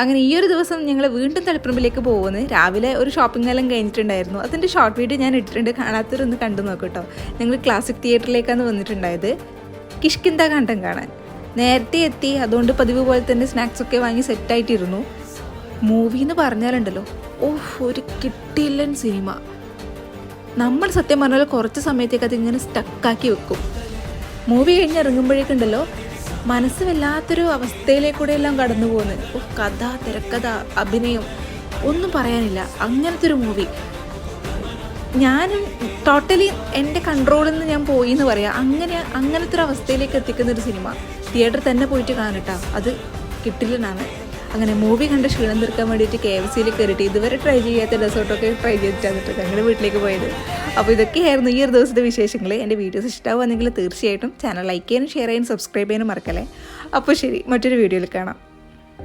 അങ്ങനെ ഈ ഒരു ദിവസം ഞങ്ങൾ വീണ്ടും തളിപ്പറമ്പിലേക്ക് പോകുന്നത്. രാവിലെ ഒരു ഷോപ്പിംഗ് എല്ലാം കഴിഞ്ഞിട്ടുണ്ടായിരുന്നു. അതിൻ്റെ ഷോർട്ട് വീഡിയോ ഞാൻ ഇട്ടിട്ടുണ്ട്, കാണാത്തവരൊന്ന് കണ്ടു നോക്കട്ടോ. ഞങ്ങൾ ക്ലാസിക് തിയേറ്ററിലേക്കാണ് വന്നിട്ടുണ്ടായത് കിഷ്കിന്ത കണ്ടം കാണാൻ. നേരത്തെ എത്തി, അതുകൊണ്ട് പതിവ് പോലെ തന്നെ സ്നാക്സൊക്കെ വാങ്ങി സെറ്റായിട്ടിരുന്നു. മൂവി എന്ന് പറഞ്ഞാലുണ്ടല്ലോ, ഒരു കിട്ടിയില്ലൻ സിനിമ. നമ്മൾ സത്യം പറഞ്ഞാൽ കുറച്ച് സമയത്തേക്ക് അതിങ്ങനെ സ്റ്റക്കാക്കി വെക്കും. മൂവി കഴിഞ്ഞ് ഇറങ്ങുമ്പോഴേക്കുണ്ടല്ലോ മനസ്സ് വല്ലാത്തൊരു അവസ്ഥയിലേക്കൂടെ എല്ലാം കടന്നു പോകുന്നത്. കഥ, തിരക്കഥ, അഭിനയം ഒന്നും പറയാനില്ല. അങ്ങനത്തെ ഒരു മൂവി. ഞാനും ടോട്ടലി എൻ്റെ കൺട്രോളിൽ നിന്ന് ഞാൻ പോയി എന്ന് പറയാം. അങ്ങനത്തെ ഒരു അവസ്ഥയിലേക്ക് എത്തിക്കുന്നൊരു സിനിമ തിയേറ്ററിൽ തന്നെ പോയിട്ട് കാണട്ടാ, അത് കിട്ടില്ലെന്നാണ്. അങ്ങനെ മൂവി കണ്ട് ക്ഷീണം തീർക്കാൻ വേണ്ടിയിട്ട് KFCയിൽ കയറിയിട്ട് ഇതുവരെ ട്രൈ ചെയ്യാത്ത ഡെസേർട്ടൊക്കെ ട്രൈ ചെയ്തിട്ടാണ് ഞങ്ങളുടെ വീട്ടിലേക്ക് പോയത്. അപ്പോൾ ഇതൊക്കെയായിരുന്നു ഈ ഒരു ദിവസത്തെ വിശേഷങ്ങൾ. എൻ്റെ വീഡിയോസ് ഇഷ്ടമാവുകയാണെങ്കിൽ തീർച്ചയായിട്ടും ചാനൽ ലൈക്ക് ചെയ്യാനും ഷെയർ ചെയ്യാനും സബ്സ്ക്രൈബ് ചെയ്യാനും മറക്കല്ലേ. അപ്പോൾ ശരി, മറ്റൊരു വീഡിയോയിൽ കാണാം.